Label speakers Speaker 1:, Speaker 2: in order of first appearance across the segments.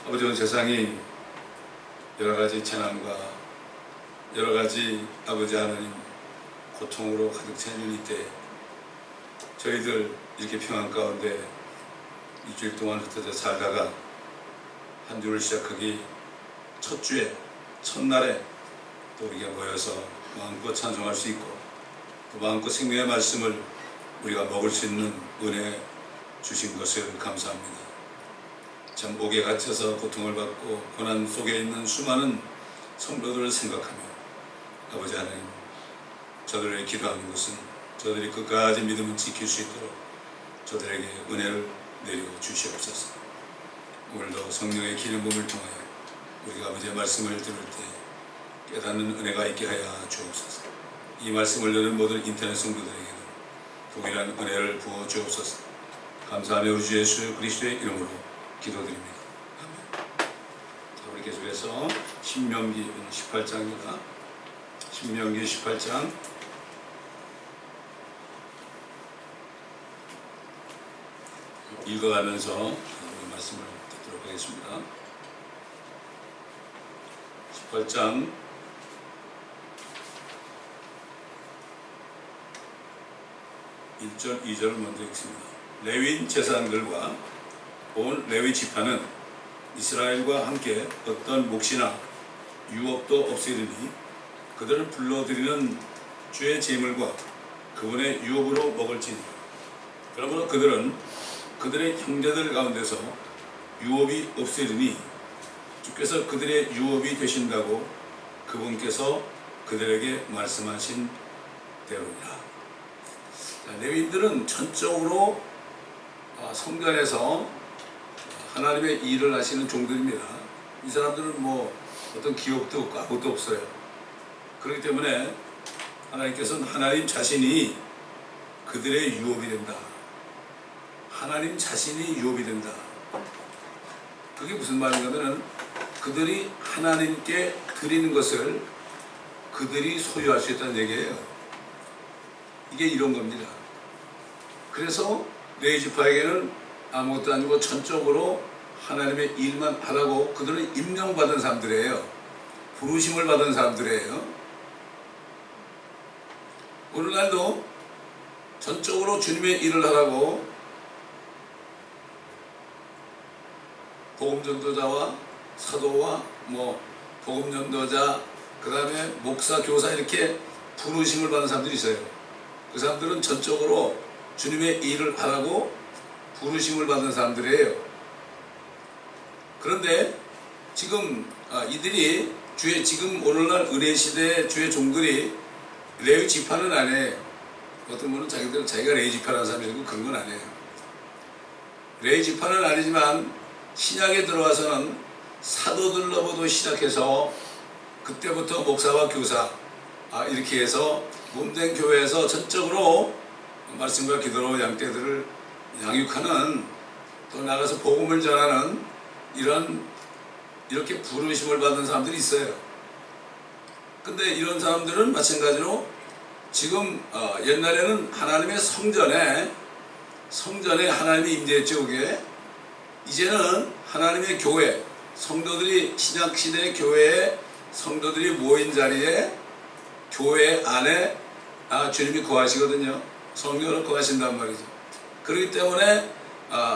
Speaker 1: 아버지, 온 세상이 여러가지 재난과 여러가지 아버지 하나님 고통으로 가득 차 있는 이때 저희들 이렇게 평안 가운데 일주일 동안 흩어져 살다가 한 주를 시작하기 첫 주에 첫날에 또 우리가 모여서 마음껏 찬송할 수 있고 또 마음껏 생명의 말씀을 우리가 먹을 수 있는 은혜 주신 것을 감사합니다. 참 옥에 갇혀서 고통을 받고 고난 속에 있는 수많은 성도들을 생각하며 아버지 하나님, 저들에게 기도하는 것은 저들이 끝까지 믿음을 지킬 수 있도록 저들에게 은혜를 내려 주시옵소서. 오늘도 성령의 기름 부음을 통하여 우리가 아버지의 말씀을 들을 때 깨닫는 은혜가 있게 하여 주옵소서. 이 말씀을 듣는 모든 인터넷 성도들에게도 동일한 은혜를 부어 주옵소서. 감사하며 우리 주 예수 그리스도의 이름으로 기도드립니다. 아멘. 자, 우리 계속해서 신명기 18장입니다. 신명기 18장 읽어가면서 우리 말씀을 듣도록 하겠습니다. 18장 1절 2절을 먼저 읽습니다. 레위인 제사장들과 온 레위 지파는 이스라엘과 함께 어떤 몫이나 유업도 없애리니 그들을 불러들이는 주의 제물과 그분의 유업으로 먹을지니 그러므로 그들은 그들의 형제들 가운데서 유업이 없애리니 주께서 그들의 유업이 되신다고 그분께서 그들에게 말씀하신 대로니라. 레위인들은 전적으로 성전에서 하나님의 일을 하시는 종들입니다. 이 사람들은 뭐 어떤 기업도 없고 아무것도 없어요. 그렇기 때문에 하나님께서는 하나님 자신이 그들의 유업이 된다. 하나님 자신이 유업이 된다. 그게 무슨 말인가 하면 그들이 하나님께 드리는 것을 그들이 소유할 수 있다는 얘기예요. 이게 이런 겁니다. 그래서 레위 지파에게는 아무것도 아니고 전적으로 하나님의 일만 하라고 그들은 임명받은 사람들이에요. 부르심을 받은 사람들이에요. 오늘날도 전적으로 주님의 일을 하라고 복음전도자와 사도와 복음전도자 그 다음에 목사, 교사 이렇게 부르심을 받은 사람들이 있어요. 그 사람들은 전적으로 주님의 일을 하라고 부르심을 받은 사람들이에요. 그런데 지금 이들이 지금 오늘날 은혜 시대의 주의 종들이 레위 지파는 안 해요. 어떤 분은 자기가 레위 지파라는 사람이고 그런 건 아니에요. 레위 지파는 아니지만 신약에 들어와서는 사도들로부터 시작해서 그때부터 목사와 교사 이렇게 해서 몸된 교회에서 전적으로 말씀과 기도로 양떼들을 양육하는 또 나가서 복음을 전하는 이렇게 부르심을 받은 사람들이 있어요. 근데 이런 사람들은 마찬가지로 지금 옛날에는 하나님의 성전에 하나님이 임재했죠. 그게 이제는 하나님의 교회 성도들이 신약시대의 교회에 성도들이 모인 자리에 교회 안에 주님이 거하시거든요. 성령으로 거하신단 말이죠. 그렇기 때문에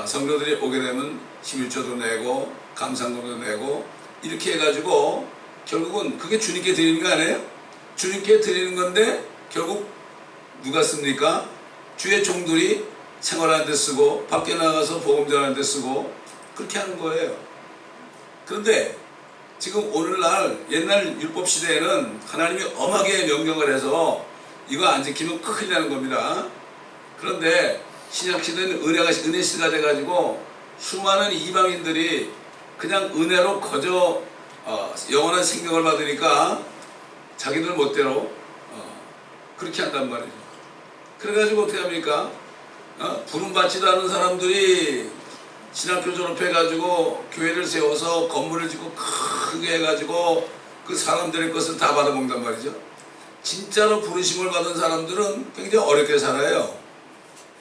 Speaker 1: 성도들이 오게 되면 11조도 내고 감상금도 내고 이렇게 해가지고 결국은 그게 주님께 드리는 거 아니에요? 주님께 드리는 건데 결국 누가 씁니까? 주의 종들이 생활하는 데 쓰고 밖에 나가서 복음 전하는 데 쓰고 그렇게 하는 거예요. 그런데 지금 오늘날 옛날 율법 시대에는 하나님이 엄하게 명령을 해서 이거 안 지키면 큰일 나는 겁니다. 그런데 신약 시대는 은혜 시대가 돼가지고 수많은 이방인들이 그냥 은혜로 거저 영원한 생명을 받으니까 자기들 멋대로 그렇게 한단 말이죠. 그래가지고 어떻게 합니까? 부름받지도 않은 사람들이 신학교 졸업해가지고 교회를 세워서 건물을 짓고 크게 해가지고 그 사람들의 것을 다 받아먹는단 말이죠. 진짜로 부르심을 받은 사람들은 굉장히 어렵게 살아요.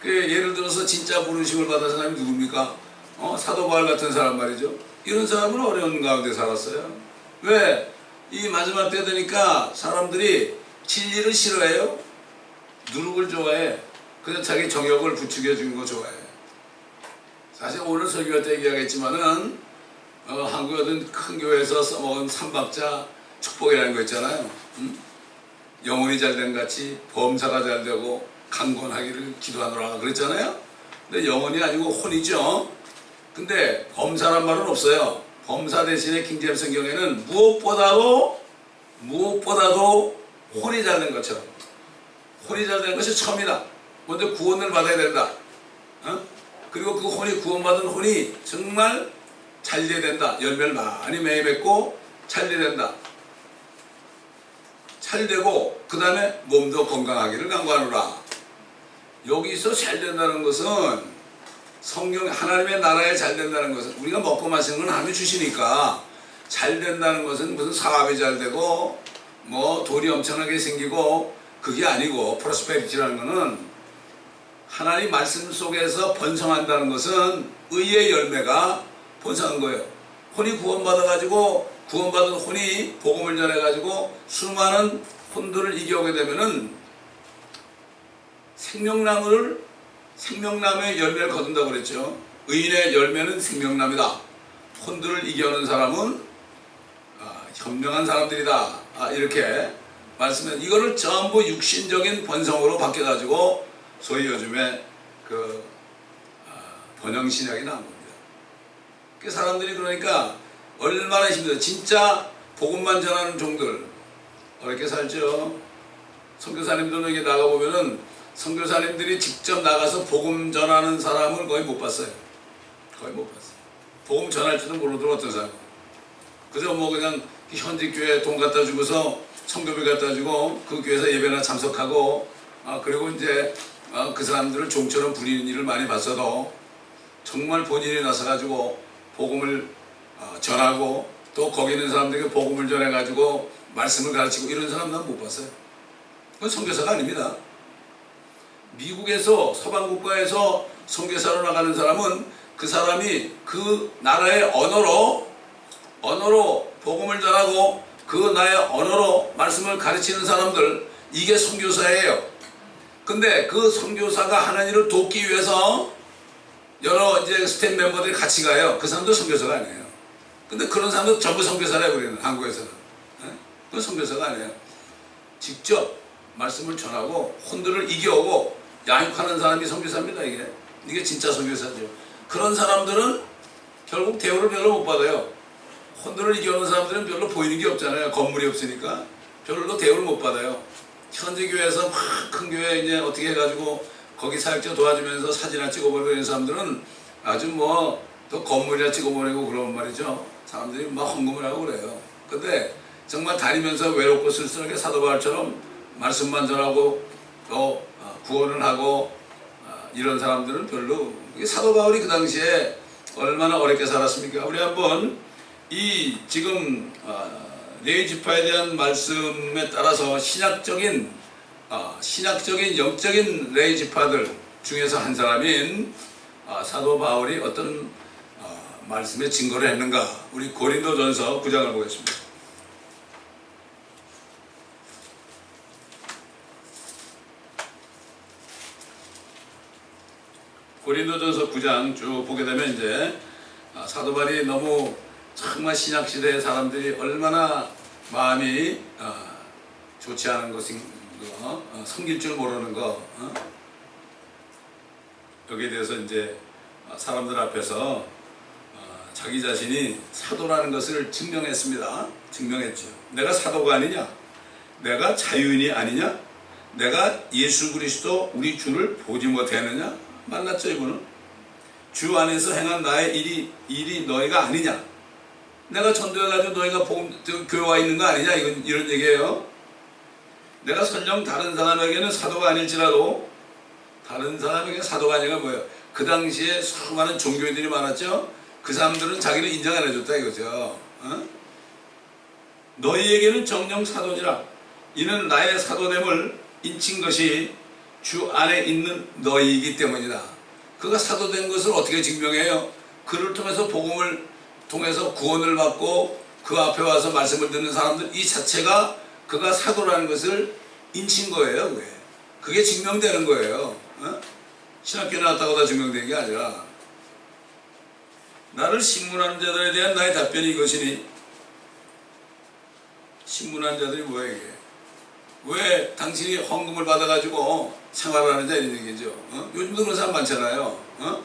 Speaker 1: 예를 들어서 진짜 부르심을 받은 사람이 누굽니까? 사도 바울 같은 사람 말이죠. 이런 사람은 어려운 가운데 살았어요. 왜? 이 마지막 때 되니까 사람들이 진리를 싫어해요. 누룩을 좋아해. 그냥 자기 정욕을 부추겨 주는 거 좋아해. 사실 오늘 설교할 때 얘기하겠지만은 한국의 어떤 큰 교회에서 써먹은 삼박자 축복이라는 거 있잖아요. 영혼이 잘된 같이 범사가 잘되고 강건하기를 기도하노라 그랬잖아요. 근데 영혼이 아니고 혼이죠. 근데 범사란 말은 없어요. 범사 대신에 킹제임스 성경에는 무엇보다도 혼이 잘된 것처럼, 혼이 잘된 것이 처음이다. 먼저 구원을 받아야 된다. 그리고 그 혼이, 구원받은 혼이 정말 잘돼야 된다. 열매를 많이 맺고 잘돼야 된다. 잘되고 그 다음에 몸도 건강하기를 간구하노라. 여기서 잘된다는 것은 성경 하나님의 나라에 잘된다는 것은 우리가 먹고 마시는 건 하나님이 주시니까, 잘된다는 것은 무슨 사업이 잘되고 뭐 돈이 엄청나게 생기고 그게 아니고, 프로스페리티라는 것은 하나님 말씀 속에서 번성한다는 것은 의의 열매가 번성한 거예요. 혼이 구원받아가지고, 구원받은 혼이 복음을 전해가지고 수많은 혼들을 이겨오게 되면은 생명나무의 열매를 거둔다고 그랬죠. 의인의 열매는 생명나무이다. 혼들을 이겨오는 사람은 현명한 사람들이다. 이렇게 말씀해. 이거를 전부 육신적인 번성으로 바뀌어가지고 소위 요즘에 번영신약이 나온 겁니다. 그 사람들이 그러니까 얼마나 힘들어요. 진짜 복음만 전하는 종들 어렵게 살죠. 선교사님들에게 나가보면은 선교사님들이 직접 나가서 복음 전하는 사람을 거의 못 봤어요. 거의 못 봤어요. 복음 전할 줄은 모르더라도 어떤 사람. 그저 뭐 그냥 현지 교회 돈 갖다 주고서 성교비 갖다 주고 그 교회에서 예배나 참석하고 그리고 이제 그 사람들을 종처럼 부리는 일을 많이 봤어도 정말 본인이 나서가지고 복음을 전하고 또 거기 있는 사람들에게 복음을 전해가지고 말씀을 가르치고 이런 사람 난 못 봤어요. 그건 선교사가 아닙니다. 미국에서 서방국가에서 선교사로 나가는 사람은 그 사람이 그 나라의 언어로 복음을 전하고 그 나라의 언어로 말씀을 가르치는 사람들, 이게 선교사예요. 근데 그 선교사가 하는 일을 돕기 위해서 여러 이제 스텝 멤버들이 같이 가요. 그 사람도 선교사가 아니에요. 근데 그런 사람도 전부 선교사라고 그래요. 한국에서는. 그건 선교사가 아니에요. 직접 말씀을 전하고 혼들을 이겨오고 양육하는 사람이 선교사입니다. 이게 진짜 선교사죠. 그런 사람들은 결국 대우를 별로 못 받아요. 혼들을 이겨오는 사람들은 별로 보이는 게 없잖아요. 건물이 없으니까 별로 대우를 못 받아요. 현지 교회에서 막 큰 교회 이제 어떻게 해가지고 거기 사역자 도와주면서 사진이나 찍어버리는 사람들은 아주 뭐 또 건물이나 찍어버리고 그런 말이죠. 사람들이 막 헌금을 하고 그래요. 근데 정말 다니면서 외롭고 쓸쓸하게 사도 바울처럼 말씀만 전하고 또 구원을 하고 이런 사람들은 별로. 사도 바울이 그 당시에 얼마나 어렵게 살았습니까? 우리 한번 이 지금 네 지파에 대한 말씀에 따라서 신약적인 영적인 레위 지파들 중에서 한 사람인 사도 바울이 어떤 말씀에 증거를 했는가, 우리 고린도전서 9장을 보겠습니다. 고린도전서 9장 쭉 보게 되면 이제 사도 바울이 너무 정말 신약시대의 사람들이 얼마나 마음이 좋지 않은 것인 거, 섬길 줄 모르는 거, 여기에 대해서 이제 사람들 앞에서 자기 자신이 사도라는 것을 증명했습니다. 증명했죠. 내가 사도가 아니냐? 내가 자유인이 아니냐? 내가 예수 그리스도 우리 주를 보지 못하느냐? 만났죠, 이분은. 주 안에서 행한 나의 일이 너희가 아니냐? 내가 전도해가지고 너희가 교회 와 있는 거 아니냐? 이런 얘기예요. 내가 설령 다른 사람에게는 사도가 아닐지라도, 다른 사람에게 사도가 아니라 뭐예요? 그 당시에 수많은 종교인들이 많았죠? 그 사람들은 자기를 인정 안 해줬다 이거죠. 너희에게는 정녕 사도니라. 이는 나의 사도됨을 인친 것이 주 안에 있는 너희이기 때문이다. 그가 사도된 것을 어떻게 증명해요? 그를 통해서 복음을 통해서 구원을 받고 그 앞에 와서 말씀을 듣는 사람들 이 자체가 그가 사도라는 것을 인친 거예요. 그게, 그게 증명되는 거예요. 어? 신학교에 나왔다고 다 증명된 게 아니라 나를 신문하는 자들에 대한 나의 답변이 이것이니 신문하는 자들이 뭐야 이게? 왜 당신이 헌금을 받아가지고 생활하는 자 이런 얘기죠. 어? 요즘도 그런 사람 많잖아요. 어?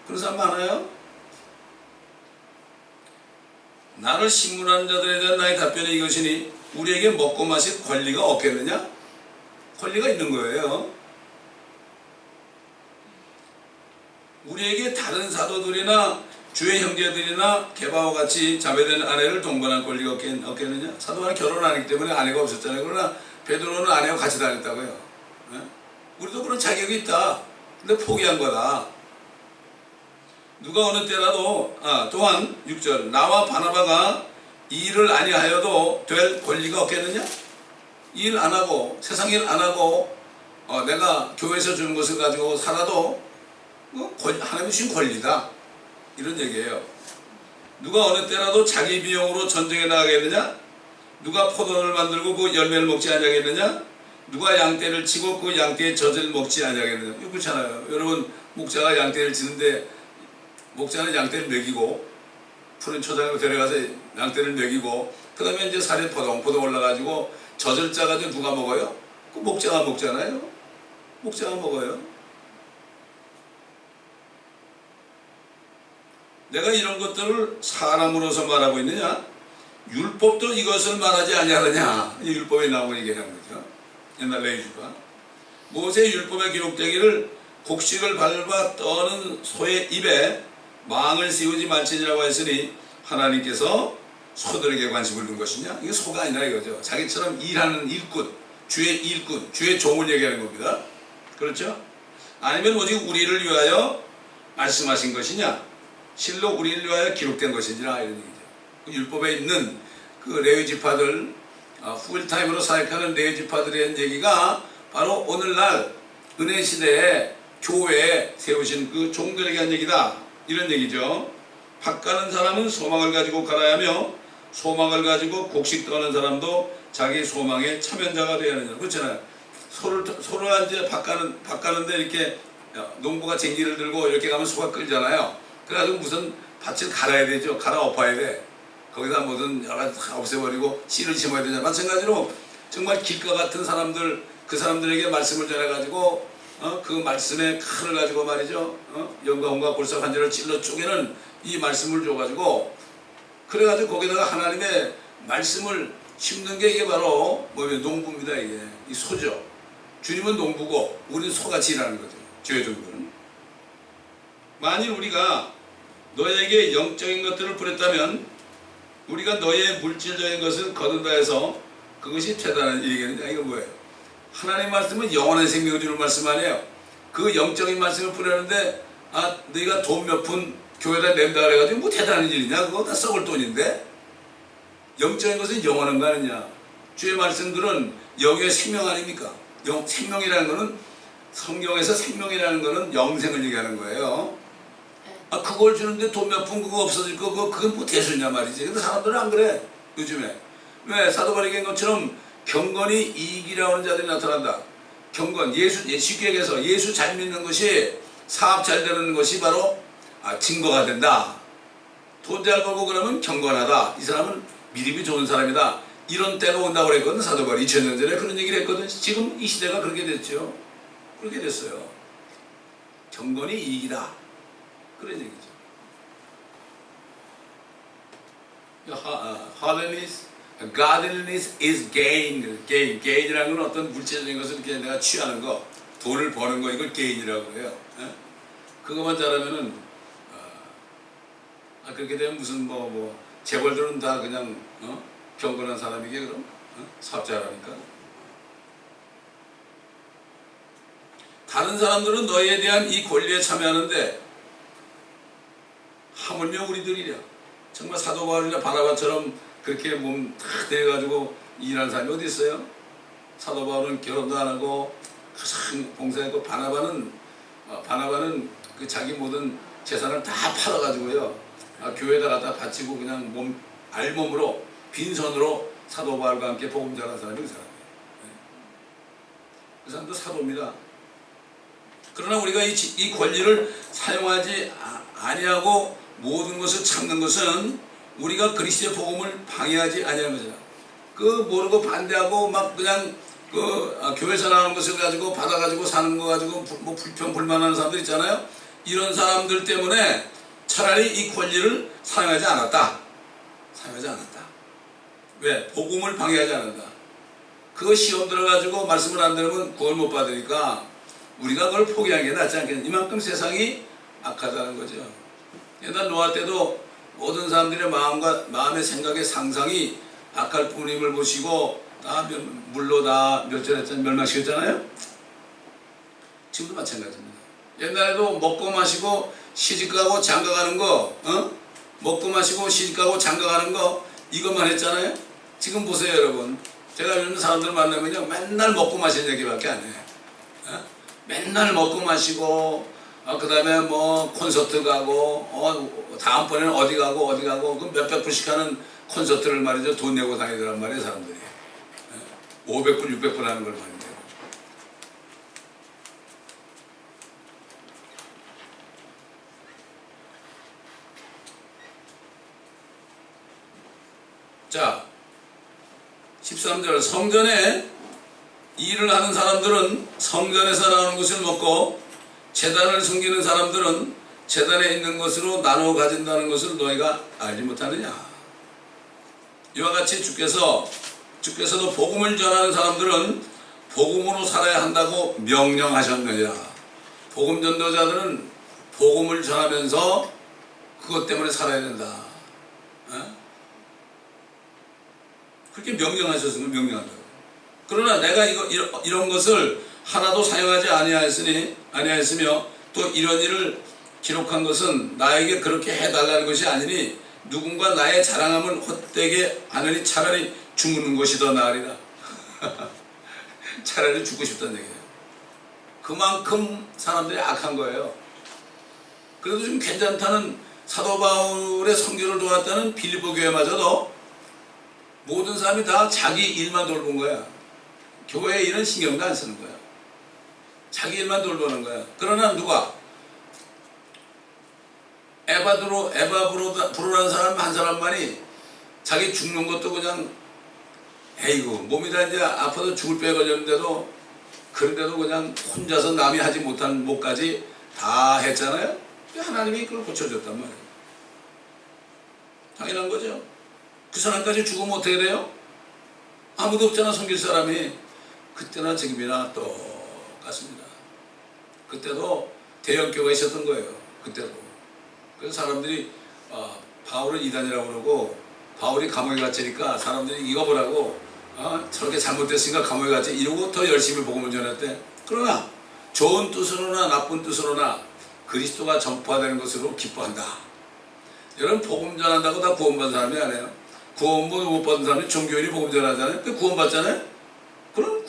Speaker 1: 그런 사람 많아요? 나를 신문하는 자들에 대한 나의 답변이 이것이니 우리에게 먹고 마실 권리가 없겠느냐? 권리가 있는 거예요. 우리에게 다른 사도들이나 주의 형제들이나 게바와 같이 자매된 아내를 동반할 권리가 없겠느냐? 사도와는 결혼 안 했기 때문에 아내가 없었잖아요. 그러나 베드로는 아내와 같이 다녔다고요. 네? 우리도 그런 자격이 있다. 근데 포기한 거다. 누가 어느 때라도 또한 6절 나와 바나바가 이 일을 아니하여도 될 권리가 없겠느냐? 이 일 안 하고 세상 일 안 하고 내가 교회에서 주는 것을 가지고 살아도 하나님이 주신 권리다. 이런 얘기예요. 누가 어느 때라도 자기 비용으로 전쟁에 나가겠느냐? 누가 포도를 만들고 그 열매를 먹지 아니하겠느냐? 누가 양떼를 치고 그 양떼의 젖을 먹지 아니하겠느냐? 이거 그렇잖아요. 여러분 목자가 양떼를 치는데 목자는 양떼를 먹이고 푸른 초장으로 데려가서 양떼를 먹이고 그 다음에 이제 살이 포동포동 올라가지고 젖을 짜가지고 누가 먹어요? 그 목자가 먹잖아요. 목자가 먹어요. 내가 이런 것들을 사람으로서 말하고 있느냐? 율법도 이것을 말하지 아니하느냐? 율법에 나오고 얘기하는 거죠. 옛날 레위주가 모세의 율법에 기록되기를 곡식을 밟아 떠는 소의 입에 망을 씌우지 말지니라고 했으니 하나님께서 소들에게 관심을 둔 것이냐? 이게 소가 아니라 이거죠. 자기처럼 일하는 일꾼, 주의 종을 얘기하는 겁니다. 그렇죠? 아니면 오직 우리를 위하여 말씀하신 것이냐? 실로 우리를 위하여 기록된 것이니라 이런 얘기죠. 율법에 있는 그 레위 지파들, 풀타임으로 사역하는 레위 지파들에 대한 얘기가 바로 오늘날 은혜 시대에 교회에 세우신 그 종들에게 한 얘기다. 이런 얘기죠. 밭 가는 사람은 소망을 가지고 갈아야 하며 소망을 가지고 곡식 떠는 사람도 자기 소망의 참여자가 되어야 하느냐. 그렇잖아요. 소를 이제 밭 가는데 이렇게 농부가 쟁기를 들고 이렇게 가면 소가 끌잖아요. 그래가지고 무슨 밭을 갈아야 되죠. 갈아 엎어야 돼. 거기다 뭐든 여러 가지 다 없애버리고 씨를 심어야 되냐. 마찬가지로 정말 길가 같은 사람들, 그 사람들에게 말씀을 전해가지고 그 말씀의 칼을 가지고 말이죠. 영과 혼과 골사 관절을 찔러 쪼개는 이 말씀을 줘가지고 그래가지고 거기다가 하나님의 말씀을 심는 게 이게 바로 뭐냐면 농부입니다. 이게 이 소죠. 주님은 농부고 우리는 소같이 일하는 거죠. 주의 종들은. 만일 우리가 너에게 영적인 것들을 뿌렸다면 우리가 너의 물질적인 것을 거둔다 해서 그것이 대단한 일이겠느냐. 이거 뭐예요? 하나님의 말씀은 영원한 생명을 주는 말씀 아니에요. 그 영적인 말씀을 뿌렸는데 너희가 돈 몇 푼 교회에다 낸다 그래가지고 뭐 대단한 일이냐. 그거 다 썩을 돈인데. 영적인 것은 영원한 거 아니냐. 주의 말씀들은 영의 생명 아닙니까? 생명이라는 것은 성경에서 생명이라는 것은 영생을 얘기하는 거예요. 그걸 주는데 돈 몇 푼 그거 없어질 거 그건 뭐 대수냐 말이지. 근데 사람들은 안 그래 요즘에. 왜? 사도 바울이 얘기한 것처럼 경건이 이익이라고 하는 자들이 나타난다. 경건, 쉽게 얘기해서 예수 잘 믿는 것이 사업 잘 되는 것이 바로 증거가 된다. 돈 잘 벌고 그러면 경건하다. 이 사람은 믿음이 좋은 사람이다. 이런 때가 온다고 그랬거든. 사도 바울이 2000년 전에 그런 얘기를 했거든. 지금 이 시대가 그렇게 됐죠. 그렇게 됐어요. 경건이 이익이다. 그런 얘기죠. Godliness is gain. gain이라는 건 어떤 물질적인 것을 이렇게 내가 취하는 거, 돈을 버는 거, 이걸 gain이라고 해요. 그것만 잘하면은, 그렇게 되면 무슨 재벌들은 다 그냥, 경건한 사람이게 그럼? 사업 잘하니까. 다른 사람들은 너희에 대한 이 권리에 참여하는데, 하물며 우리들이랴. 정말 사도 바울이나 바나바처럼 그렇게 몸 탁 대가지고 일하는 사람이 어디 있어요? 사도 바울은 결혼도 안 하고 항상 봉사했고 바나바는 그 자기 모든 재산을 다 팔아가지고요. 교회에다 갖다 바치고 그냥 알몸으로 빈손으로 사도 바울과 함께 복음 전한 사람이 그 사람이에요. 그 사람도 사도입니다. 그러나 우리가 이 권리를 사용하지 아니하고 모든 것을 참는 것은 우리가 그리스도의 복음을 방해하지 아니하는 거잖아. 그 모르고 반대하고 막 그냥 교회에서 나오는 것을 가지고 받아가지고 사는 거 가지고 뭐 불평 불만하는 사람들 있잖아요. 이런 사람들 때문에 차라리 이 권리를 사용하지 않았다. 사용하지 않았다. 왜? 복음을 방해하지 않는다. 그거 시험 들어가지고 말씀을 안 들으면 구원 못 받으니까 우리가 그걸 포기하는 게 낫지 않겠냐. 이만큼 세상이 악하다는 거죠. 옛날 노아 때도 모든 사람들의 마음의 생각의 상상이 악할 뿐임을 보시고 다 물로 다 멸절했잖아요. 멸망시켰잖아요. 지금도 마찬가지입니다. 옛날에도 먹고 마시고 시집가고 장가가는 거, 먹고 마시고 시집가고 장가가는 거 이것만 했잖아요. 지금 보세요, 여러분. 제가 요즘 사람들 만나면요, 맨날 먹고 마시는 얘기밖에 안 해요. 맨날 먹고 마시고, 그 다음에 뭐 콘서트 가고, 다음번에는 어디 가고 그 몇백 불씩 하는 콘서트를 말이죠, 돈 내고 다니더란 말이에요, 사람들이. 500불, 600불 하는 걸 많이 내고. 자, 13절. 성전에 일을 하는 사람들은 성전에서 나오는 것을 먹고 제단을 섬기는 사람들은 제단에 있는 것으로 나누어 가진다는 것을 너희가 알지 못하느냐. 이와 같이 주께서도 복음을 전하는 사람들은 복음으로 살아야 한다고 명령하셨느냐. 복음 전도자들은 복음을 전하면서 그것 때문에 살아야 된다. 그렇게 명령하셨으면 명령한다고. 그러나 내가 이런 것을 하나도 사용하지 아니하였으며 또 이런 일을 기록한 것은 나에게 그렇게 해달라는 것이 아니니 누군가 나의 자랑함을 헛되게 하느니 차라리 죽는 것이 더 나으리라. 차라리 죽고 싶다는 얘기예요. 그만큼 사람들이 악한 거예요. 그래도 좀 괜찮다는 사도 바울의 선교를 도왔다는 빌립보 교회마저도 모든 사람이 다 자기 일만 돌본 거야. 교회의 일은 신경도 안 쓰는 거야. 자기 일만 돌보는 거야. 그러나 누가? 에바 브로라는 사람 한 사람만이 자기 죽는 것도 그냥 에이구 몸이 다 이제 아파서 죽을 뼈에 걸렸는데도 그런데도 그냥 혼자서 남이 하지 못한 못까지 다 했잖아요. 하나님이 그걸 고쳐줬단 말이에요. 당연한 거죠. 그 사람까지 죽으면 어떻게 돼요? 아무도 없잖아, 섬길 사람이. 그때나 지금이나 똑같습니다. 그때도 대형교가 있었던 거예요. 그때도. 그래서 사람들이 바울은 이단이라고 그러고 바울이 감옥에 갇히니까 사람들이 이거 보라고 저렇게 잘못됐으니까 감옥에 갇히 이러고 더 열심히 복음을 전했대. 그러나 좋은 뜻으로나 나쁜 뜻으로나 그리스도가 전파되는 것으로 기뻐한다. 여러분 복음 전한다고 다 구원받은 사람이 아니에요. 구원도 못 받은 사람이 종교인이 복음 전하잖아요. 그 구원받잖아요. 그럼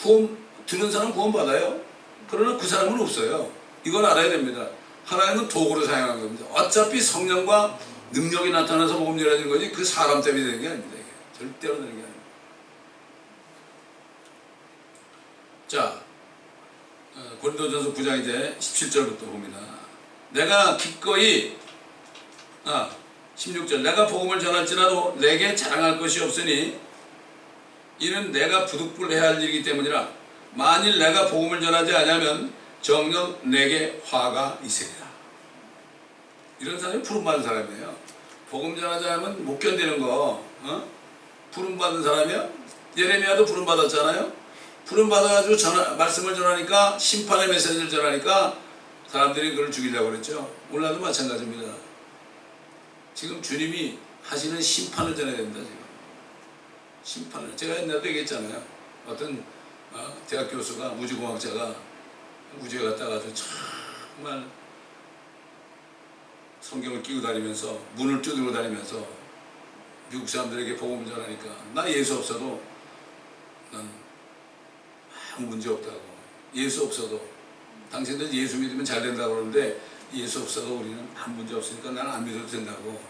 Speaker 1: 들은 사람은 구원받아요. 그러나 그 사람은 없어요. 이건 알아야 됩니다. 하나님은 도구로 사용한 겁니다. 어차피 성령과 능력이 나타나서 복음 전하는 거지 그 사람 때문에 되는 게 아닙니다. 이게. 절대로 되는 게 아닙니다. 자, 고린도전서 9장 이제 17절부터 봅니다. 내가 기꺼이 16절 내가 복음을 전할지라도 내게 자랑할 것이 없으니 이는 내가 부득불해야 할 일이기 때문이라. 만일 내가 복음을 전하지 않으면 정녕 내게 화가 있으리라. 이런 사람이 부름받은 사람이에요. 복음 전하지 않으면 못 견디는 거. 부름받은 사람이야. 예레미야도 부름받았잖아요. 부름받아가지고 말씀을 전하니까 심판의 메시지를 전하니까 사람들이 그걸 죽이려고 그랬죠. 오늘도 마찬가지입니다. 지금 주님이 하시는 심판을 전해야 됩니다. 지금 심판을. 제가 옛날에도 얘기했잖아요. 어떤 대학 교수가 우주공학자가 우주에 갔다 가서 정말 성경을 끼고 다니면서 문을 두드리고 다니면서 미국 사람들에게 복음을 전하니까 나 예수 없어도 난 아무 문제 없다고. 예수 없어도 당신들 예수 믿으면 잘 된다고 그러는데 예수 없어도 우리는 아무 문제 없으니까 난 안 믿어도 된다고.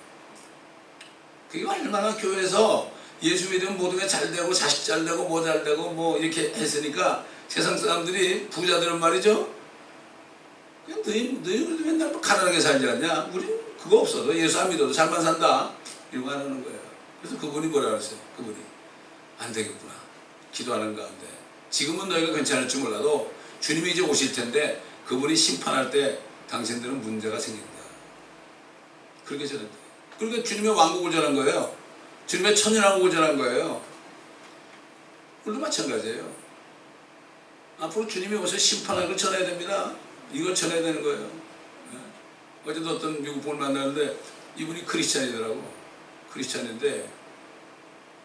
Speaker 1: 그게 얼마나 교회에서 예수 믿으면 모든 게 잘 되고 자식 잘 되고 뭐 잘 되고 뭐 이렇게 했으니까 세상 사람들이 부자들은 말이죠. 그냥 너희 맨날 뭐 가난하게 살지 않냐? 우린 그거 없어도 예수 안 믿어도 잘만 산다. 이러고 안 하는 거예요. 그래서 그분이 뭐라 그랬어요? 그분이 안 되겠구나. 기도하는 가운데 지금은 너희가 괜찮을지 몰라도 주님이 이제 오실 텐데 그분이 심판할 때 당신들은 문제가 생긴다. 그렇게 전했다. 그러니까 주님의 왕국을 전한 거예요. 주님의 천연왕국을 전한 거예요. 우리도 마찬가지예요. 앞으로 주님이 오셔서 심판하는 걸 전해야 됩니다. 이걸 전해야 되는 거예요. 네. 어제도 어떤 미국 분을 만났는데 이분이 크리스찬이더라고. 크리스찬인데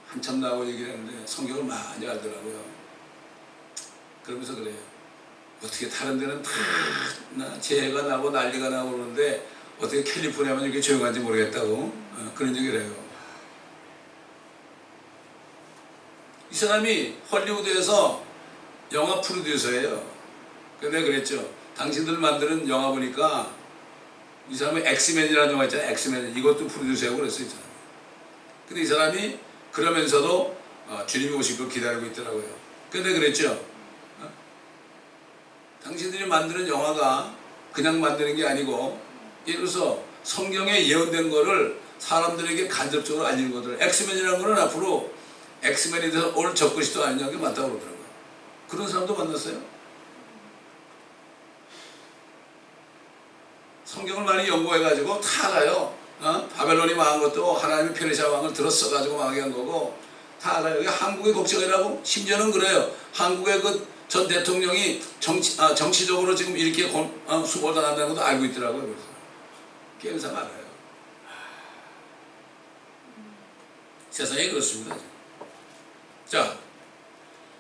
Speaker 1: 한참 나하고 얘기를 했는데 성경을 많이 알더라고요. 그러면서 그래요. 어떻게 다른 데는 다 재해가 나고 난리가 나고 그러는데 어떻게 캘리포니아만 이렇게 조용한지 모르겠다고 그런 얘기를 해요. 이 사람이 헐리우드에서 영화 프로듀서예요. 근데 그랬죠. 당신들 만드는 영화 보니까 이 사람이 엑스맨이라는 영화 있잖아요. 엑스맨 이것도 프로듀서하고 그랬어요. 이 사람이. 근데 이 사람이 그러면서도 주님이 오실 걸 기다리고 있더라고요. 근데 그랬죠. 당신들이 만드는 영화가 그냥 만드는 게 아니고 예를 들어서 성경에 예언된 거를 사람들에게 간접적으로 알리는 것들. 엑스맨이라는 거는 앞으로 엑스맨에 대해서 올 적그리스도 아니냐는 게 맞다고 그러더라고요. 그런 사람도 만났어요. 성경을 많이 연구해가지고 다 알아요. 바벨론이 망한 것도 하나님이 페르시아 왕을 들었어가지고 망하게 한 거고 다 알아요. 이게 한국의 걱정이라고 심지어는 그래요. 한국의 그 전 대통령이 정치적으로 지금 이렇게 수모당한다는 것도 알고 있더라고요. 그래서 게임상 알아요. 세상이 그렇습니다. 자,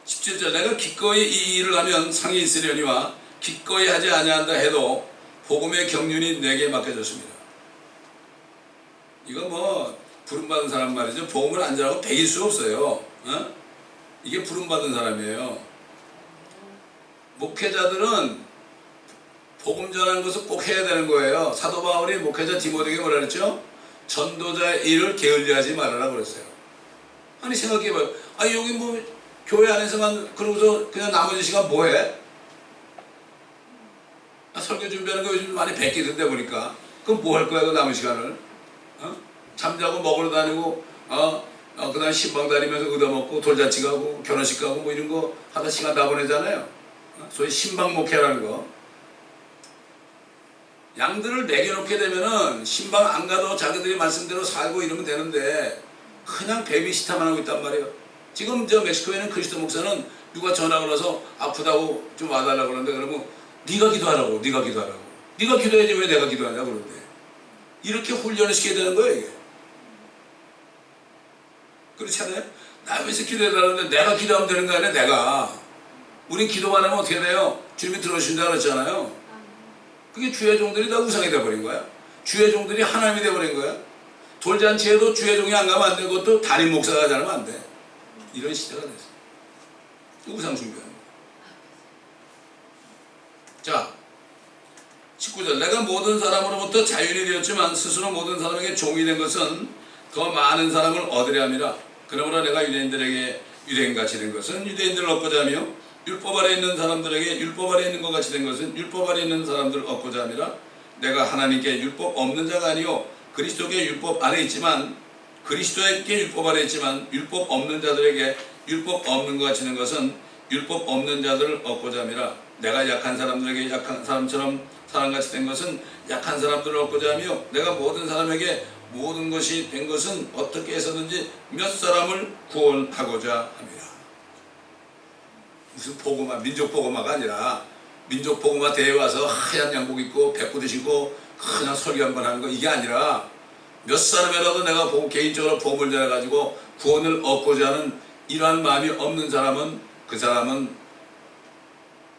Speaker 1: 17절 내가 기꺼이 이 일을 하면 상이 있으려니와 기꺼이 하지 아니한다 해도 복음의 경륜이 내게 맡겨졌습니다. 이거 뭐 부름받은 사람 말이죠. 복음을 안 잘하고 배길 수 없어요. 이게 부름받은 사람이에요. 목회자들은 복음 전하는 것을 꼭 해야 되는 거예요. 사도 바울이 목회자 디모데에게 뭐라 그랬죠? 전도자의 일을 게을리하지 말아라 그랬어요. 아니 생각해봐요. 여기 뭐 교회 안에서만 그러고서 그냥 나머지 시간 뭐해? 설교 준비하는 거 요즘 많이 베끼던데 보니까. 그럼 뭐 할 거야 그 남은 시간을? 잠자고 먹으러 다니고 그 다음에 신방 다니면서 얻어먹고 돌잔치 가고 결혼식 가고 뭐 이런 거 하다 시간 다 보내잖아요. 소위 신방 목회라는 거. 양들을 매겨놓게 되면은 신방 안 가도 자기들이 말씀대로 살고 이러면 되는데 그냥 베이비시타만 하고 있단 말이에요. 지금 저 멕시코에는 그리스도 목사는 누가 전화 걸어서 아프다고 좀 와달라고 그러는데 그러면 네가 기도하라고. 네가 기도해야지 왜 내가 기도하냐 그러는데 이렇게 훈련을 시켜야 되는 거예요 이게. 그렇지 않아요? 남에서 기도해달라는데 내가 기도하면 되는 거 아니야 내가. 우리 기도만 하면 어떻게 돼요? 주님이 들어주신다고 그랬잖아요. 그게 주의 종들이 다 우상이 돼버린 거야. 주의 종들이 하나님이 돼버린 거야. 돌잔치에도 주의 종이 안 가면 안 되고 그것도 담임 목사가 잘하면 안 돼. 이런 시대가 됐어. 우상 숭배하는 거야. 자 19절 내가 모든 사람으로부터 자유인이 되었지만 스스로 모든 사람에게 종이 된 것은 더 많은 사람을 얻으려 함이라. 그러므로 내가 유대인들에게 유대인같이 된 것은 유대인들을 얻고자 하며 율법 아래 있는 사람들에게 율법 아래 있는 것 같이 된 것은 율법 아래 있는 사람들을 얻고자 함이라. 내가 하나님께 율법 없는 자가 아니요 그리스도께 율법 아래 있지만 그리스도에게 율법 아래 있지만 율법 없는 자들에게 율법 없는 것 같이 된 것은 율법 없는 자들을 얻고자 함이라. 내가 약한 사람들에게 약한 사람처럼 사람같이 된 것은 약한 사람들을 얻고자 하며 내가 모든 사람에게 모든 것이 된 것은 어떻게 해서든지 몇 사람을 구원하고자 합니다. 무슨 복음화, 민족 복음화가 아니라 민족 복음화 대회에 와서 하얀 양복 입고 백구도 신고 그냥 설교 한번 하는 거 이게 아니라 몇 사람이라도 내가 개인적으로 복음을 전해가지고 구원을 얻고자 하는 이러한 마음이 없는 사람은 그 사람은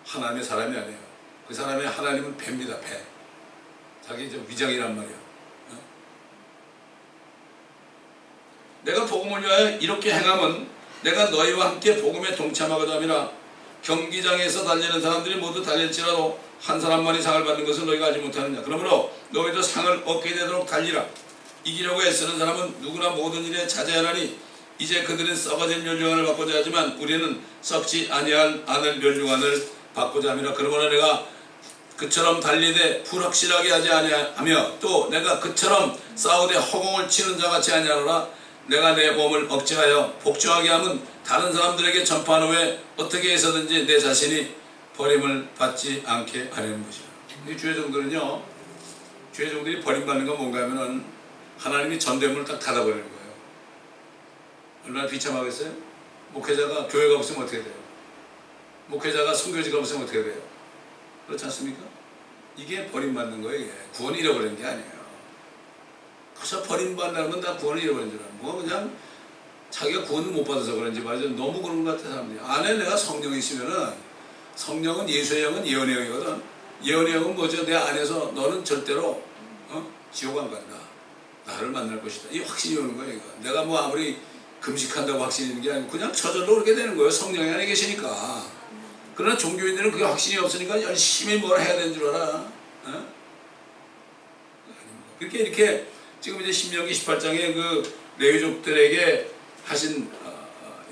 Speaker 1: 하나님의 사람이 아니에요. 그 사람의 하나님은 배입니다. 배. 자기 위장이란 말이에요. 내가 복음을 위하여 이렇게 행함은 내가 너희와 함께 복음에 동참하고자 함이라. 경기장에서 달리는 사람들이 모두 달릴지라도 한 사람만이 상을 받는 것을 너희가 알지 못하느냐. 그러므로 너희도 상을 얻게 되도록 달리라. 이기려고 애쓰는 사람은 누구나 모든 일에 자제하나니 이제 그들은 썩어진 멸류관을 받고자 하지만 우리는 썩지 아니할 아는 멸류관을 받고자 함이라. 그러므로 내가 그처럼 달리되 불확실하게 하지 아니하며 또 내가 그처럼 싸우되 허공을 치는 자같이 아니하노라. 내가 내 몸을 억제하여 복종하게 하면 다른 사람들에게 전파한 후에 어떻게 해서든지 내 자신이 버림을 받지 않게 하려는 것이라. 이 주의 종들은요, 주의 종들이 버림받는 건 뭔가 하면은 하나님이 전대문을 딱 닫아버리는 거예요. 얼마나 비참하겠어요? 목회자가 교회가 없으면 어떻게 돼요? 목회자가 선교지가 없으면 어떻게 돼요? 그렇지 않습니까? 이게 버림받는 거예요. 이게. 구원을 잃어버리는 게 아니에요. 그래서 버림받는다면 다 구원을 잃어버린 줄 알아요. 뭐 그냥 자기가 구원을 못 받아서 그런지 말이죠. 너무 그런 것 같아 사람들이. 안에 내가 성령이 있으면은, 성령은 예수의 영은 예언의 영이거든. 예언의 영은 뭐죠? 내 안에서 너는 절대로 지옥 안 간다. 나를 만날 것이다. 이 확신이 오는 거예요. 이거. 내가 뭐 아무리 금식한다고 확신이 있는 게 아니고 그냥 저절로 그렇게 되는 거예요. 성령이 안에 계시니까. 그러나 종교인들은 그게 확신이 없으니까 열심히 뭘 해야 되는 줄 알아. 그렇게 이렇게 지금 이제 신명기 18장에 그 레위족들에게 하신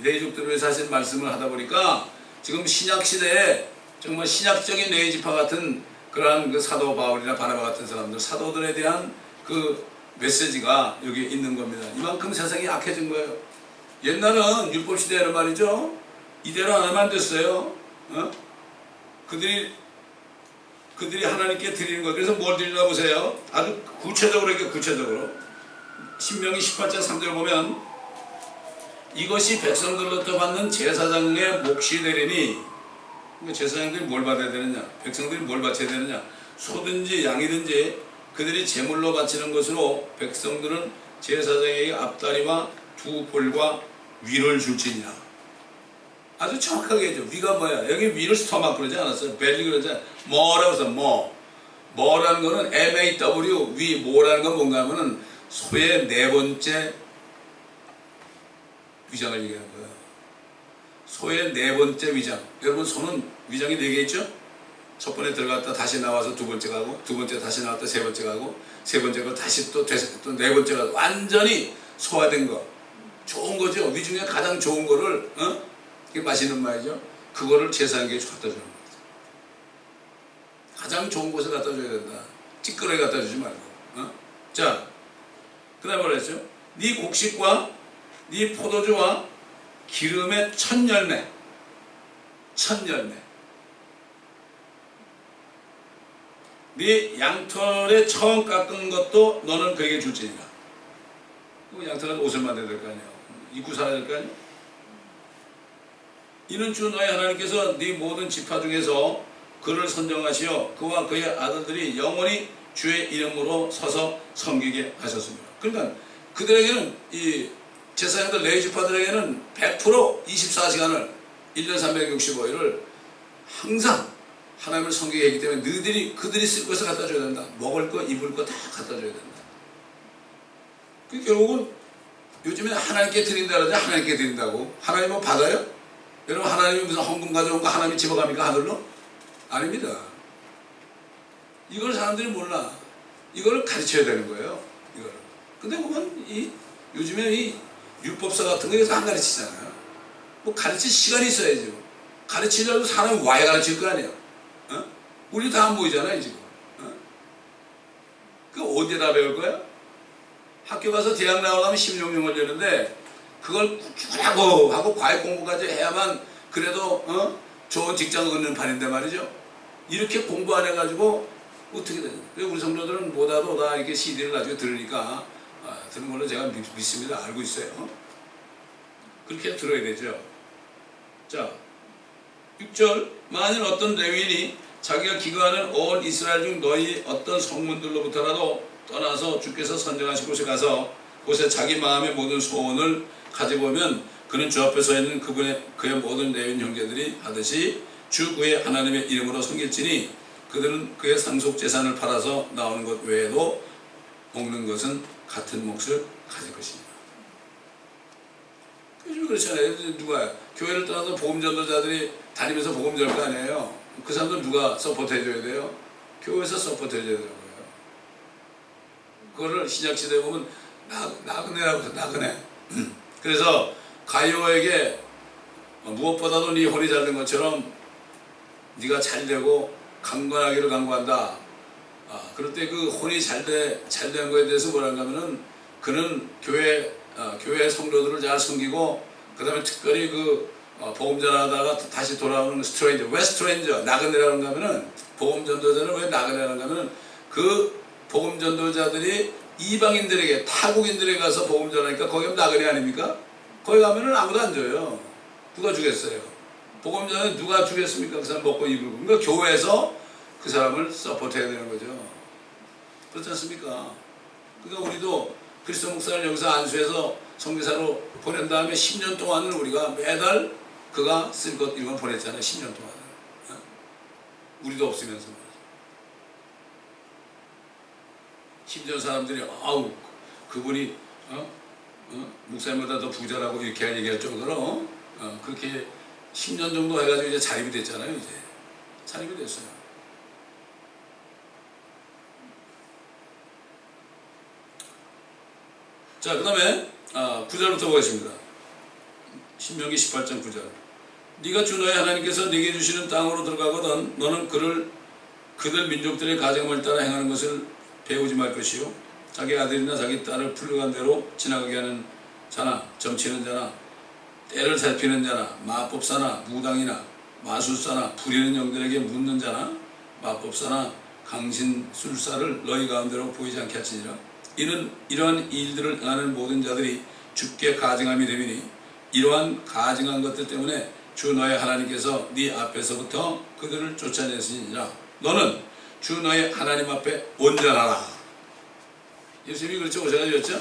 Speaker 1: 레위족들을 위해서 하신 말씀을 하다 보니까 지금 신약 시대에 정말 신약적인 레위지파 같은 그러한 그 사도 바울이나 바나바 같은 사람들, 사도들에 대한 그 메시지가 여기 있는 겁니다. 이만큼 세상이 악해진 거예요. 옛날은 율법 시대에는 말이죠, 이대로 안 하면 안 됐어요. 그들이 하나님께 드리는 거. 그래서 뭘 드리나 보세요. 아주 구체적으로, 이렇게 구체적으로. 신명기 18장 3절 보면 이것이 백성들로부터 받는 제사장의 몫이 되리니, 제사장들이 뭘 받아야 되느냐? 백성들이 뭘 바쳐야 되느냐? 소든지 양이든지 그들이 제물로 바치는 것으로 백성들은 제사장에게 앞다리와 두 볼과 위를 줄지니라. 아주 정확하게 해줘. 위가 뭐야? 여기 위를 스토막 그러지 않았어요. 벨리 그러지 않았어요. 뭐라고 해서 뭐라는 거는 MAW, 위, 뭐라는 건 뭔가 하면은 소의 네 번째 위장을 얘기하는 거예요. 소의 네 번째 위장. 여러분, 소는 위장이 네 개 있죠? 첫 번에 들어갔다 다시 나와서 두 번째 가고, 두 번째 다시 나왔다 세 번째 가고, 세 번째 가고 다시 또 네 번째 가고, 완전히 소화된 거. 좋은 거죠. 위 중에 가장 좋은 거를, 이게 맛있는 말이죠. 그거를 제사장에게 갖다 주는 거예요. 가장 좋은 곳에 갖다 줘야 된다. 찌끄러기 갖다 주지 말고. 자, 그 다음에 뭐라 했죠? 네 곡식과 네 포도주와 기름의 첫 열매. 네 양털에 처음 깎은 것도 너는 그에게 줄지니라. 양털은 옷을 만들어야 될 거 아니에요. 입고 살아야 될 거 아니에요. 이는 주 너의 하나님께서 네 모든 지파 중에서 그를 선정하시어 그와 그의 아들들이 영원히 주의 이름으로 서서 섬기게 하셨습니다. 그러니까 그들에게는, 이 제사장들 레위지파들에게는 100% 24시간을 1년 365일을 항상 하나님을 섬기게 하기 때문에 그들이 쓸 것을 갖다 줘야 된다. 먹을 거, 입을 거 다 갖다 줘야 된다. 그 결국은 요즘에 하나님께 드린다 그러지, 하나님께 드린다고. 하나님은 받아요? 여러분, 하나님이 무슨 헌금 가져온 거 하나님이 집어갑니까, 하늘로? 아닙니다. 이걸 사람들이 몰라. 이걸 가르쳐야 되는 거예요. 이거를. 근데 보면 요즘에 이 율법사 같은 거에서 안 가르치잖아요. 뭐 가르칠 시간이 있어야죠. 가르치려고 사람이 와야 가르칠 거 아니에요. 우리 다 안 보이잖아요, 지금. 그 어디에다 배울 거야? 학교 가서 대학 나오려면 16년 걸리는데 그걸 꾸준하고 하고 과외 공부까지 해야만 그래도 좋은 직장을 얻는 판인데 말이죠. 이렇게 공부 안 해가지고 어떻게 되냐. 우리 성도들은 뭐다도 다 이렇게 CD를 나중에 들으니까 듣는 걸로 제가 믿습니다. 알고 있어요. 그렇게 들어야 되죠. 자, 6절. 만일 어떤 레위인이 자기가 기거하는 온 이스라엘 중 너희 어떤 성문들로부터라도 떠나서 주께서 선정하신 곳에 가서 곳에 자기 마음의 모든 소원을 가지고 오면 그는 주 앞에 서 있는 그의 모든 레위인 형제들이 하듯이 주 그의 하나님의 이름으로 섬길지니 그들은 그의 상속 재산을 팔아서 나오는 것 외에도 먹는 것은 같은 몫을 가질 것입니다. 요즘 그렇잖아요. 누가 교회를 떠나서 복음 전도자들이 다니면서 복음 전할 거 아니에요. 그 사람들 누가 서포트 해줘야 돼요? 교회에서 서포트 해줘야 되는 거예요. 그거를 신약시대에 보면 나그네라고 해서 나그네. 그래서 가이오에게 무엇보다도 네 혼이 잘 된 것처럼 네가 잘 되고 강건하기를 간구한다. 그럴 때 그 혼이 잘 된 거에 대해서 뭐라는가 하면은 그는 교회 성도들을 잘 섬기고 그 다음에 특별히 복음 전하다가 다시 돌아오는 왜 스트레인저, 나그네라고 하면은 복음 전도자는 왜 나그네라고 하면은 그 복음 전도자들이 이방인들에게 타국인들에게 가서 복음 전하니까 거기 가면 나그네 아닙니까? 거기 가면은 아무도 안 줘요. 누가 주겠어요? 복음 전에 누가 주겠습니까? 그 사람 먹고 입을. 그러니까 교회에서 그 사람을 서포트해야 되는 거죠. 그렇지 않습니까? 그러니까 우리도 그리스도 목사를 여기서 안수해서 선교사로 보낸 다음에 10년 동안을 우리가 매달 그가 쓸 것 이런 걸 보냈잖아요. 10년 동안. 우리도 없으면서 말이죠. 심지어 사람들이 아우 그분이 목사님보다 더 부자라고 이렇게 얘기할 정도로 그렇게 10년 정도 해가지고 이제 자립이 됐잖아요. 이제 자립이 됐어요. 자, 그 다음에 9절부터 보겠습니다. 신명기 18장 9절. 네가 주 너의 하나님께서 네게 주시는 땅으로 들어가거든 너는 그들 민족들의 가정을 따라 행하는 것을 배우지 말 것이요 자기 아들이나 자기 딸을 불러간 대로 지나가게 하는 자나 점치는 자나 때를 살피는 자나 마법사나 무당이나 마술사나 부리는 영들에게 묻는 자나 마법사나 강신술사를 너희 가운데로 보이지 않게 할지니라. 이는 이러한 일들을 행하는 모든 자들이 주께 가증함이 되리니 이러한 가증한 것들 때문에 주 너의 하나님께서 네 앞에서부터 그들을 쫓아내시니라. 너는 주 너의 하나님 앞에 온전하라. 예수님이 그렇죠. 오셔가지고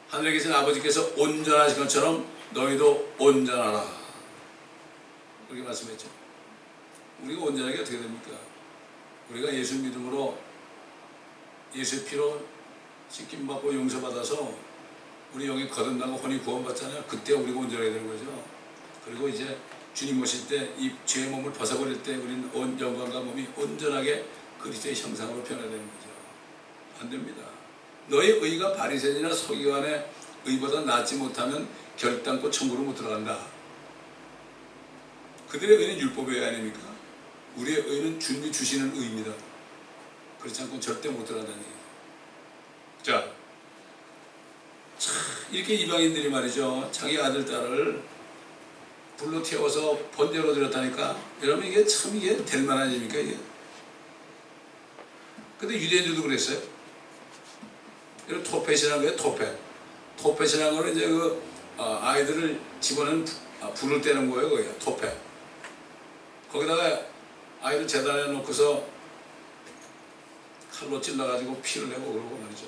Speaker 1: 하늘에 계신 아버지께서 온전하신 것처럼 너희도 온전하라. 그렇게 말씀했죠. 우리가 온전하게 어떻게 됩니까? 우리가 예수 믿음으로 예수의 피로 씻김받고 용서받아서 우리 영이 거듭나고 혼이 구원받잖아요. 그때 우리가 온전하게 되는 거죠. 그리고 이제 주님 오실 때 이 죄의 몸을 벗어버릴 때 우리는 온 영광과 몸이 온전하게 그리스도의 형상으로 변화되는 거죠. 안 됩니다. 너의 의가 바리새인이나 서기관의 의보다 낫지 못하면 결단코 천국으로 못 들어간다. 그들의 의는 율법의 의 아닙니까? 우리의 의는 주님이 주시는 의입니다. 그렇지 않고는 절대 못 들어간다는 얘기예요. 자, 참 이렇게 이방인들이 말이죠. 자기 아들, 딸을 불로 태워서 번제로 드렸다니까. 여러분 이게 참 이게 될 만한 일입니까 이게? 근데 유대인들도 그랬어요. 이런 토펫이라는 거예요. 토펫이라는 거는 이제 아이들을 집어넣은 불을 떼는 거예요. 그게 토펫. 거기다가 아이를 재단에 놓고서 칼로 찔러가지고 피를 내고 그러고 말이죠.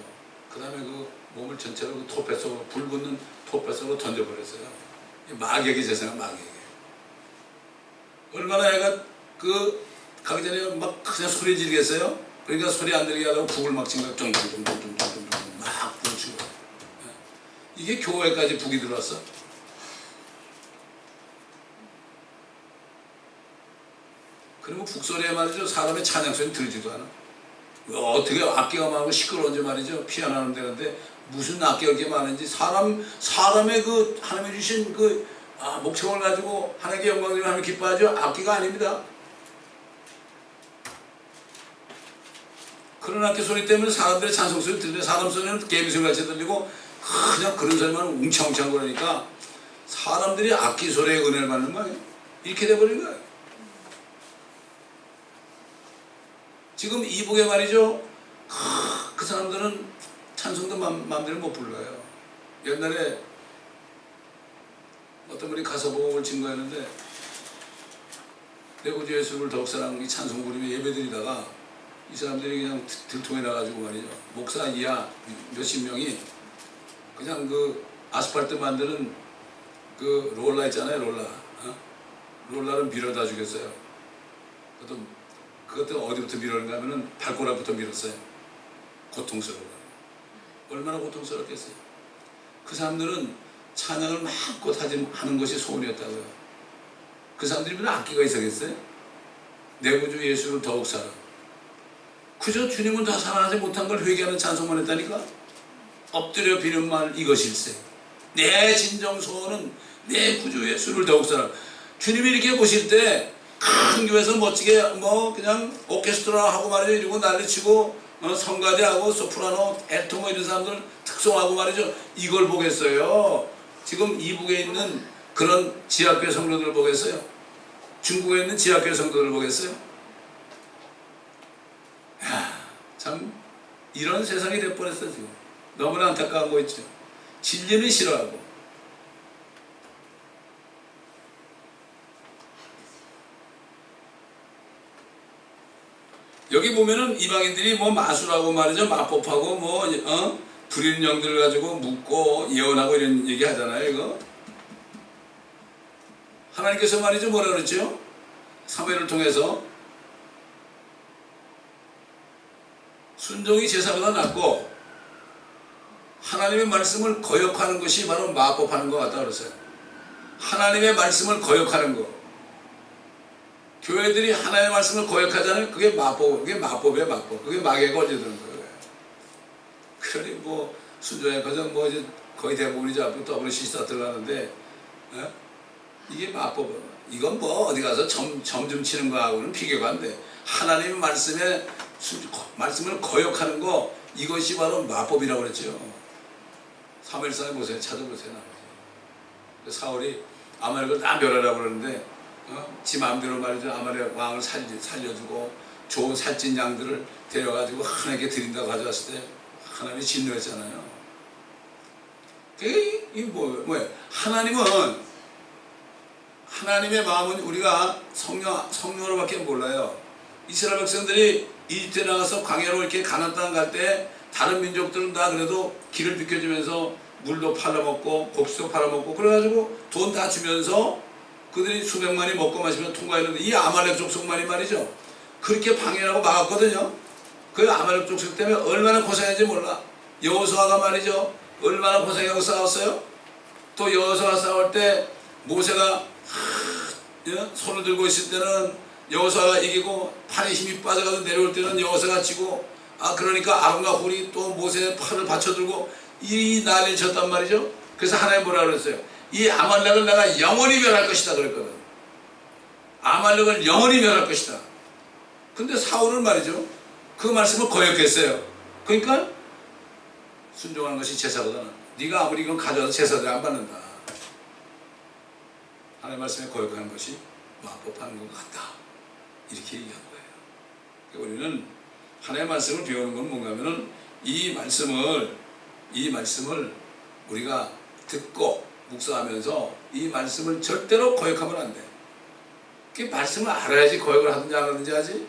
Speaker 1: 그 다음에 그 몸을 전체로 그 토펫 속으로, 불 붙는 토펫 속으로 던져버렸어요. 마귀에게 재생한 마귀에게. 얼마나 애가 가기 전에 막 그냥 소리 지르겠어요? 그러니까 소리 안 들리게 하려고 북을 막 친 거야. 쫑쫑쫑쫑쫑쫑 막 불을 치고. 이게 교회까지 북이 들어왔어. 그리고 북소리에 말이죠. 사람의 찬양소리 들리지도 않아. 어떻게 악기가 많고 시끄러운지 말이죠. 피아노 하는 데인데 무슨 악기가 이렇게 많은지 사람의 하나님이 주신 목청을 가지고 하나님께 영광을 하나님 기뻐하죠. 악기가 아닙니다. 그런 악기 소리 때문에 사람들의 찬송 소리 들려요. 사람 소리는 개미소리 같이 들리고 그냥 그런 소리만 웅창웅창 거리니까 사람들이 악기 소리에 은혜를 받는 거예요. 이렇게 돼버린 거예요. 지금 이북에 말이죠. 그 사람들은 찬송도 마음대로 못 불러요. 옛날에 어떤 분이 가서복음을 증거했는데 내 구주 예수를 더욱 사랑 이 찬송 부르며 예배드리다가 이 사람들이 그냥 들통에 나가지고 말이죠. 목사 이하 몇십 명이 그냥 아스팔트 만드는 롤라 있잖아요. 롤라를 밀어다 주겠어요. 그것도 어디부터 밀었는가 하면은 발가락부터 밀었어요. 고통스러워. 얼마나 고통스럽겠어요. 그 사람들은 찬양을 마음껏 하는 것이 소원이었다고요. 그 사람들이 무슨 악기가 있었겠어요? 내 구주 예수를 더욱 사랑. 그저 주님은 다 사랑하지 못한 걸 회개하는 찬송만 했다니까. 엎드려 비는 말 이것일세. 내 진정 소원은 내 구주 예수를 더욱 사랑. 주님이 이렇게 보실 때 큰 교회에서 멋지게 뭐 그냥 오케스트라 하고 말이죠, 이러고 난리치고 성가대하고 소프라노, 엘토 뭐 이런 사람들 특송하고 말이죠, 이걸 보겠어요? 지금 이북에 있는 그런 지하교회 성도들 보겠어요? 중국에 있는 지하교회 성도들 보겠어요? 야, 참 이런 세상이 될 뻔했어. 지금 너무나 안타까운 거 있죠. 진리는 싫어하고. 여기 보면은 이방인들이 뭐 마술하고 말이죠, 마법하고 뭐 부리는 영들을 가지고 묻고 예언하고 이런 얘기 하잖아요. 이거 하나님께서 말이죠, 뭐라 그랬죠? 사무엘을 통해서 순종이 제사보다 낫고 하나님의 말씀을 거역하는 것이 바로 마법하는 것 같다 그랬어요. 하나님의 말씀을 거역하는 거. 교회들이 하나님의 말씀을 거역하잖아요. 그게 마법, 그게 마법이에요, 마법. 그게 마귀에 걸려드는 거예요. 그러니 뭐 순종의 과정 뭐 이제 거의 대부분이죠. 앞으로 WCC 다 들어가는데 이게 마법이에요. 이건 뭐 어디 가서 점 좀 치는 거하고는 비교가 안 돼. 하나님의 말씀을 거역하는 거, 이것이 바로 마법이라고 그랬죠. 사무엘상에 보세요. 찾아보세요. 사울이 아말렉을 다 멸하라고 그러는데 지 마음대로 말이죠. 아말렉 왕을 살려주고 좋은 살찐 양들을 데려가지고 하나님께 드린다고 가져왔을 때 하나님이 진노했잖아요. 이게 뭐예요? 하나님의 마음은 우리가 성령으로밖에 몰라요. 이스라엘 백성들이 이집트에 나가서 광야로 이렇게 가나안 땅 갈 때 다른 민족들은 다 그래도 길을 비켜주면서 물도 팔아먹고 곡식도 팔아먹고 그래가지고 돈 다 주면서 그들이 수백만이 먹고 마시면 통과했는데 이 아말렉 족속만이 말이죠, 그렇게 방해하고 막았거든요. 그 아말렉 족속 때문에 얼마나 고생했는지 몰라. 여호수아가 말이죠, 얼마나 고생하고 싸웠어요. 또 여호수아 싸울 때 모세가 손을 들고 있을 때는 여호수아가 이기고 팔에 힘이 빠져가지고 내려올 때는 여호수아가 지고, 그러니까 아론과 홀이 또 모세의 팔을 받쳐들고 이 난리를 쳤단 말이죠. 그래서 하나님 뭐라 그랬어요? 이 아말렉을 내가 영원히 멸할 것이다 그랬거든. 아말렉을 영원히 멸할 것이다. 근데 사울은 말이죠, 그 말씀을 거역했어요. 그러니까 순종하는 것이 제사보다 낫다. 네가 아무리 이건 가져와서 제사도 안 받는다. 하나님 말씀에 거역하는 것이 마법하는 것 같다. 이렇게 얘기한 거예요. 그러니까 우리는 하나님의 말씀을 배우는 건 뭔가 하면은 이 말씀을 우리가 듣고 묵상하면서 이 말씀을 절대로 거역하면 안 돼. 그 말씀을 알아야지 거역을 하든지 안 하든지 하지.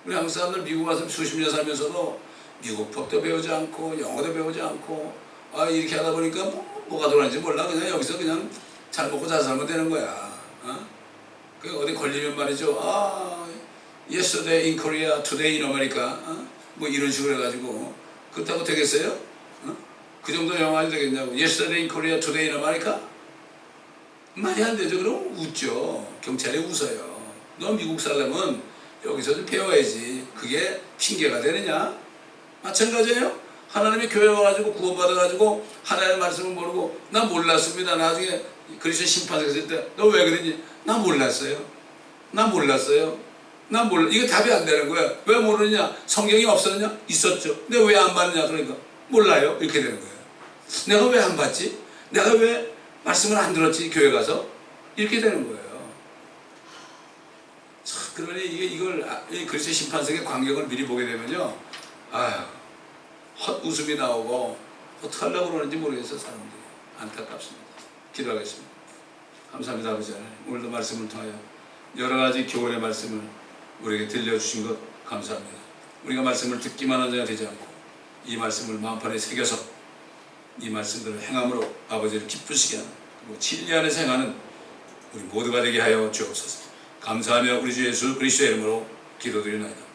Speaker 1: 우리 한국 사람들 미국 와서 수십 년 살면서도 미국 법도 배우지 않고 영어도 배우지 않고 이렇게 하다 보니까 뭐가 돌아가는지 몰라. 그냥 여기서 그냥 잘 먹고 잘 살면 되는 거야. 그 어디 걸리면 말이죠. Yesterday in Korea, today in America. 뭐 이런 식으로 해가지고 그렇다고 되겠어요? 그 정도 영화도 되겠냐고. Yesterday in Korea, today in America? 말이 안 되죠. 그럼 웃죠. 경찰이 웃어요. 너 미국 살려면 여기서 좀 배워야지. 그게 핑계가 되느냐? 마찬가지예요. 하나님의 교회 와가지고 구원받아가지고 하나님의 말씀을 모르고 나 몰랐습니다. 나중에 그리스도 심판에 있을 때 너 왜 그러니? 나 몰랐어요. 이거 답이 안 되는 거야. 왜 모르느냐? 성경이 없었느냐? 있었죠. 근데 왜 안 받느냐? 그러니까 몰라요. 이렇게 되는 거예요. 내가 왜 안 받지? 내가 왜 말씀을 안 들었지? 교회 가서? 이렇게 되는 거예요. 그러니 이걸 그리스도 심판석의 광경을 미리 보게 되면요, 헛웃음이 나오고 어떡하려고 그러는지 모르겠어요. 사람들이. 안타깝습니다. 기도하겠습니다. 감사합니다. 아버지 하나님, 오늘도 말씀을 통하여 여러 가지 교훈의 말씀을 우리에게 들려주신 것 감사합니다. 우리가 말씀을 듣기만 한 자가 되지 않고 이 말씀을 마음판에 새겨서 이 말씀들을 행함으로 아버지를 기쁘시게 하는, 그리고 진리 안에서 행하는 우리 모두가 되게 하여 주옵소서. 감사하며 우리 주 예수 그리스도의 이름으로 기도드리나이다.